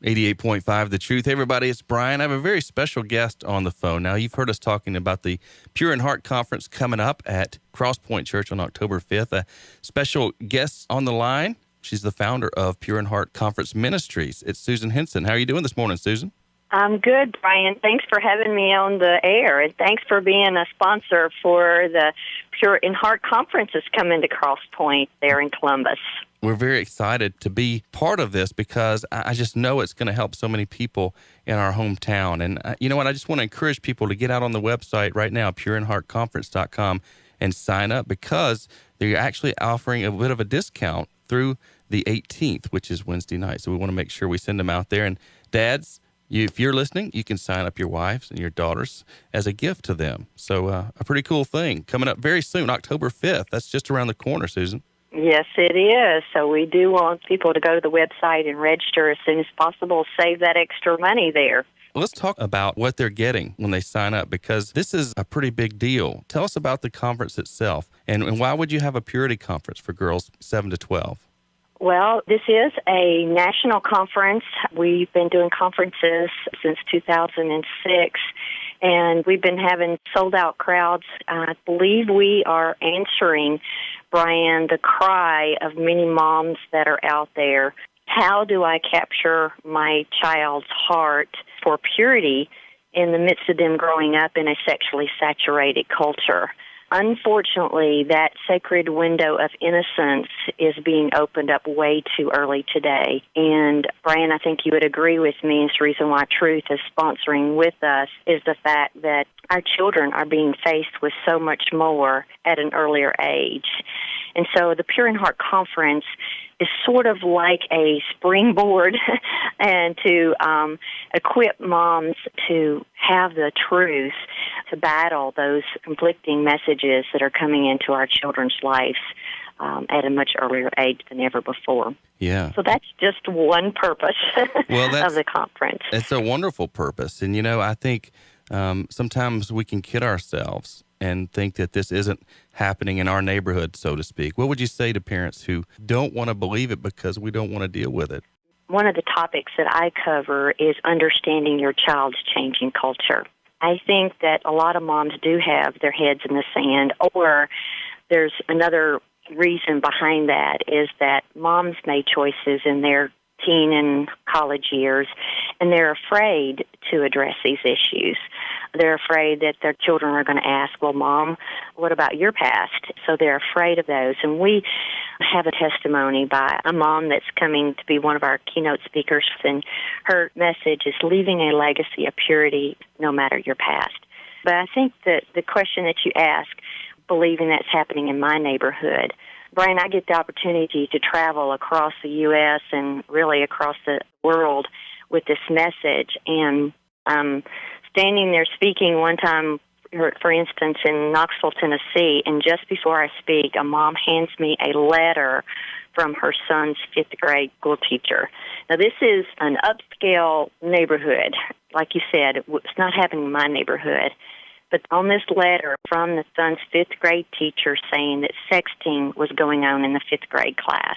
88.5 The Truth. Hey, everybody, it's Brian. I have a very special guest on the phone. Now, you've heard us talking about the Pure in Heart Conference coming up at Cross Point Church on October 5th. A special guest on the line. She's the founder of Pure in Heart Conference Ministries. It's Susan Henson. How are you doing this morning, Susan? I'm good, Brian. Thanks for having me on the air, and thanks for being a sponsor for the Pure in Heart Conference that's coming to Cross Point there in Columbus. We're very excited to be part of this because I just know it's going to help so many people in our hometown. And you know what? I just want to encourage people to get out on the website right now, pureinheartconference.com, and sign up because they're actually offering a bit of a discount through the 18th, which is Wednesday night. So we want to make sure we send them out there. And dads, if you're listening, you can sign up your wives and your daughters as a gift to them. So a pretty cool thing coming up very soon, October 5th. That's just around the corner, Susan. Yes, it is. So we do want people to go to the website and register as soon as possible, save that extra money there. Let's talk about what they're getting when they sign up, because this is a pretty big deal. Tell us about the conference itself, and why would you have a purity conference for girls 7 to 12? Well, this is a national conference. We've been doing conferences since 2006, and we've been having sold-out crowds. I believe we are answering, Brian, the cry of many moms that are out there. How do I capture my child's heart for purity in the midst of them growing up in a sexually saturated culture? Unfortunately, that sacred window of innocence is being opened up way too early today. And, Brian, I think you would agree with me, it's the reason why Truth is sponsoring with us, is the fact that our children are being faced with so much more at an earlier age. And so the Pure in Heart Conference is sort of like a springboard and to equip moms to have the truth to battle those conflicting messages that are coming into our children's lives at a much earlier age than ever before. Yeah. So that's just one purpose of the conference. It's a wonderful purpose. And, you know, I think sometimes we can kid ourselves and think that this isn't happening in our neighborhood, so to speak. What would you say to parents who don't want to believe it because we don't want to deal with it? One of the topics that I cover is understanding your child's changing culture. I think that a lot of moms do have their heads in the sand, or there's another reason behind that is that moms made choices in their teen and college years, and they're afraid to address these issues. They're afraid that their children are going to ask, well, Mom, what about your past? So they're afraid of those. And we have a testimony by a mom that's coming to be one of our keynote speakers, and her message is leaving a legacy of purity no matter your past. But I think that the question that you ask, believing that's happening in my neighborhood, Brian, I get the opportunity to travel across the U.S. and really across the world with this message. And standing there speaking one time, for instance, in Knoxville, Tennessee, and just before I speak, a mom hands me a letter from her son's fifth grade school teacher. Now, this is an upscale neighborhood. Like you said, it's not happening in my neighborhood. But on this letter from the son's fifth grade teacher saying that sexting was going on in the fifth grade class.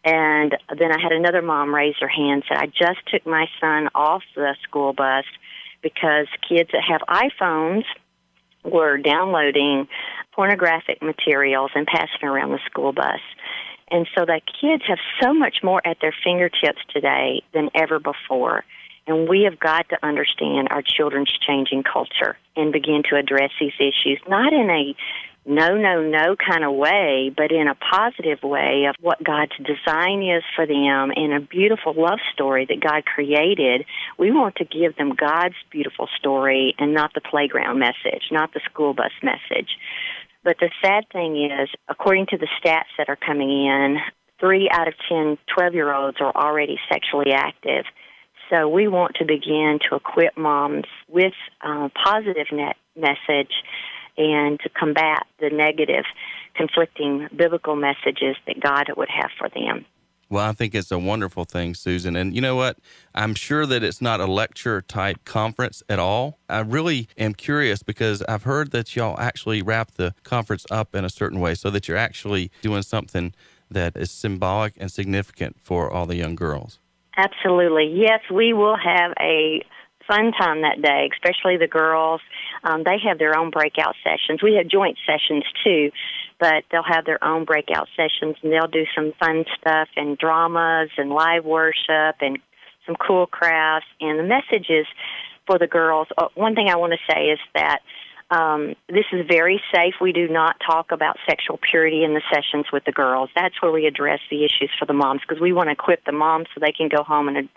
And then I had another mom raise her hand and said, I just took my son off the school bus because kids that have iPhones were downloading pornographic materials and passing around the school bus. And so that kids have so much more at their fingertips today than ever before. And we have got to understand our children's changing culture and begin to address these issues, not in a no kind of way, but in a positive way of what God's design is for them and a beautiful love story that God created. We want to give them God's beautiful story and not the playground message, not the school bus message. But the sad thing is, according to the stats that are coming in, 3 out of 10 12-year-olds are already sexually active. So we want to begin to equip moms with a positive message and to combat the negative, conflicting biblical messages that God would have for them. Well, I think it's a wonderful thing, Susan. And you know what? I'm sure that it's not a lecture-type conference at all. I really am curious because I've heard that y'all actually wrap the conference up in a certain way so that you're actually doing something that is symbolic and significant for all the young girls. Absolutely. Yes, we will have a fun time that day, especially the girls. They have their own breakout sessions. We have joint sessions too, but they'll have their own breakout sessions, and they'll do some fun stuff and dramas and live worship and some cool crafts. And the messages for the girls, one thing I want to say is that this is very safe. We do not talk about sexual purity in the sessions with the girls. That's where we address the issues for the moms, because we want to equip the moms so they can go home and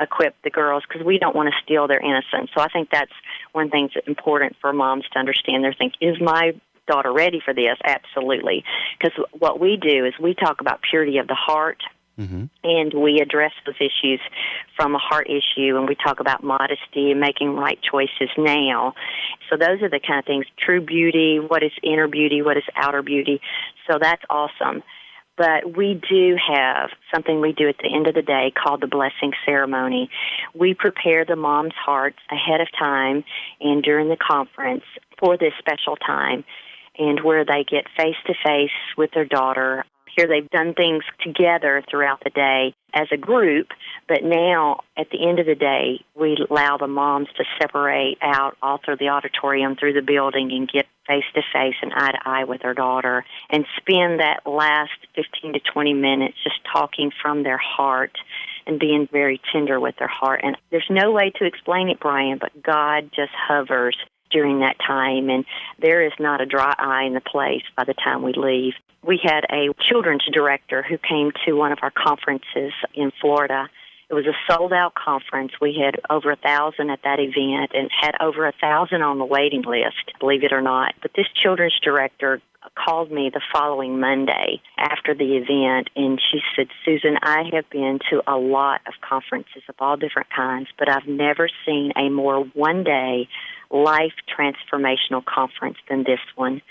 equip the girls, because we don't want to steal their innocence. So I think that's one thing that's important for moms to understand. They're thinking, is my daughter ready for this? Absolutely. Because what we do is we talk about purity of the heart, and we address those issues from a heart issue, and we talk about modesty and making right choices now. So those are the kind of things, true beauty, what is inner beauty, what is outer beauty. So that's awesome. But we do have something we do at the end of the day called the blessing ceremony. We prepare the moms' hearts ahead of time and during the conference for this special time, and where they get face-to-face with their daughter. Here they've done things together throughout the day as a group, but now at the end of the day, we allow the moms to separate out all through the auditorium, through the building, and get face-to-face and eye-to-eye with their daughter, and spend that last 15 to 20 minutes just talking from their heart and being very tender with their heart. And there's no way to explain it, Brian, but God just hovers during that time, and there is not a dry eye in the place by the time we leave. We had a children's director who came to one of our conferences in Florida. It was a sold-out conference. We had over 1,000 at that event and had over 1,000 on the waiting list, believe it or not. But this children's director called me the following Monday after the event, and she said, Susan, I have been to a lot of conferences of all different kinds, but I've never seen a more one-day life transformational conference than this one.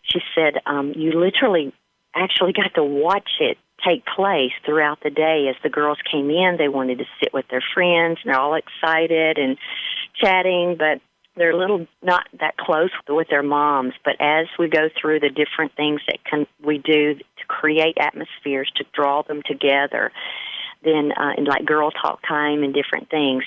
She said, you literally actually got to watch it take place throughout the day. As the girls came in, they wanted to sit with their friends, and they're all excited and chatting, but they're a little not that close with their moms. But as we go through the different things that we do to create atmospheres to draw them together, then in like girl talk time and different things,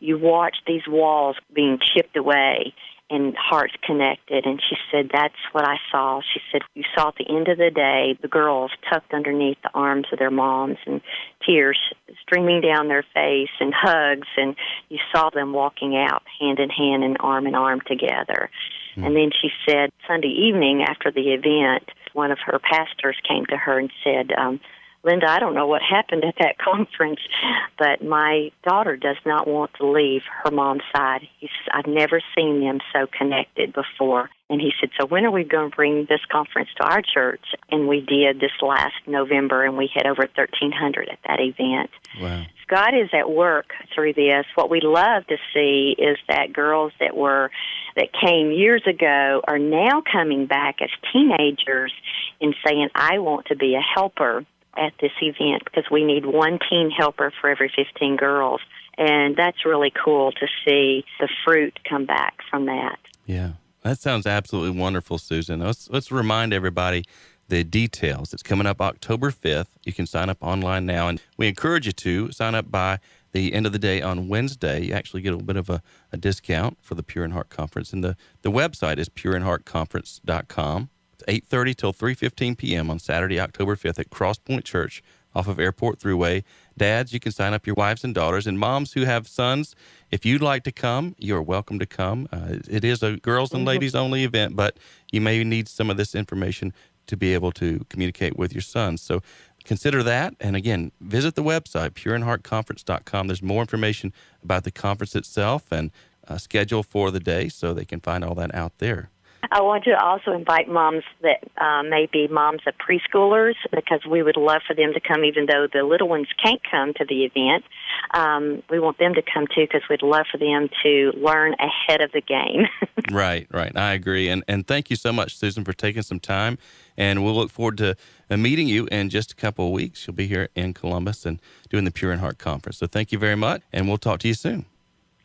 you watch these walls being chipped away and hearts connected. And she said, that's what I saw. She said, you saw at the end of the day the girls tucked underneath the arms of their moms and tears streaming down their face and hugs, and you saw them walking out hand in hand and arm together. Mm. And then she said, Sunday evening after the event, one of her pastors came to her and said, Linda, I don't know what happened at that conference, but my daughter does not want to leave her mom's side. He says, I've never seen them so connected before. And he said, so when are we going to bring this conference to our church? And we did this last November, and we had over 1,300 at that event. Wow. God is at work through this. What we love to see is that girls that came years ago are now coming back as teenagers and saying, I want to be a helper at this event, because we need one teen helper for every 15 girls. And that's really cool to see the fruit come back from that. Yeah, that sounds absolutely wonderful, Susan. Let's remind everybody the details. It's coming up October 5th. You can sign up online now, and we encourage you to sign up by the end of the day on Wednesday. You actually get a bit of a discount for the Pure in Heart Conference. And the website is pureinheartconference.com. 8:30 till 3:15 p.m. on Saturday, October 5th at Cross Point Church off of Airport Thruway. Dads, you can sign up your wives and daughters. And moms who have sons, if you'd like to come, you're welcome to come. It is a girls and ladies only event, but you may need some of this information to be able to communicate with your sons. So consider that. And again, visit the website, pureinheartconference.com. There's more information about the conference itself and schedule for the day, so they can find all that out there. I want to also invite moms that may be moms of preschoolers, because we would love for them to come, even though the little ones can't come to the event. We want them to come, too, because we'd love for them to learn ahead of the game. Right. I agree. And thank you so much, Susan, for taking some time. And we'll look forward to meeting you in just a couple of weeks. You'll be here in Columbus and doing the Pure in Heart Conference. So thank you very much, and we'll talk to you soon.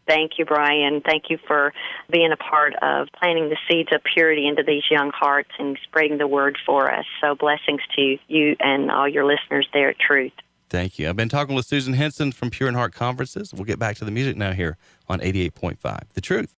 Thank you, Brian. Thank you for being a part of planting the seeds of purity into these young hearts and spreading the word for us. So blessings to you and all your listeners there at Truth. Thank you. I've been talking with Susan Henson from Pure in Heart Conferences. We'll get back to the music now here on 88.5 The Truth.